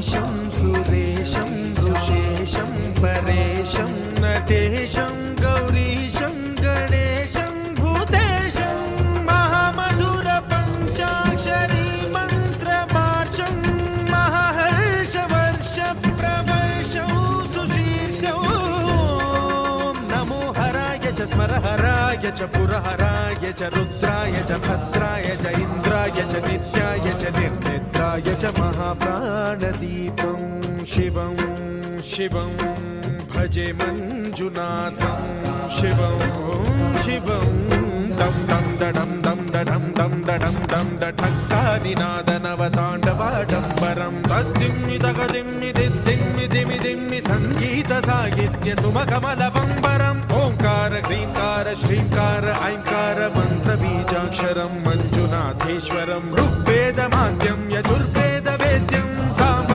ईशं सुरेशं वृषेशं परेशं नटेशं गौरीशं गणेशं भूतेशं महामधुरपञ्चाक्षरी मन्त्रमार्चं महाहर्षवर्षप्रवर्षं सुशीर्षं नमो हराय च स्मरहराय च पुरहराय च रुद्राय च भद्राय च इन्द्राय च नित्याय च निर्निद्राय च महाप्राणदीपं शिवं शिवं भजे मञ्जुनाथं शिवं शिवं दं दं दडं दं दडं दं दडं दं डठक्कानिनादनवताण्डवाडम्बरं तद्दिम्मि तगदिम्मि दिद्दिम्मि दिमि दिम्मि सङ्गीतसाहित्य सुमकमलबम्बरम् ओङ्कार ह्रीङ्कार श्रीङ्कार ऐङ्कार मन्त्रबीजाक्षरं मञ्जुनाथेश्वरं ऋग्वेदमाद्यं यजुर्वेदवेद्यं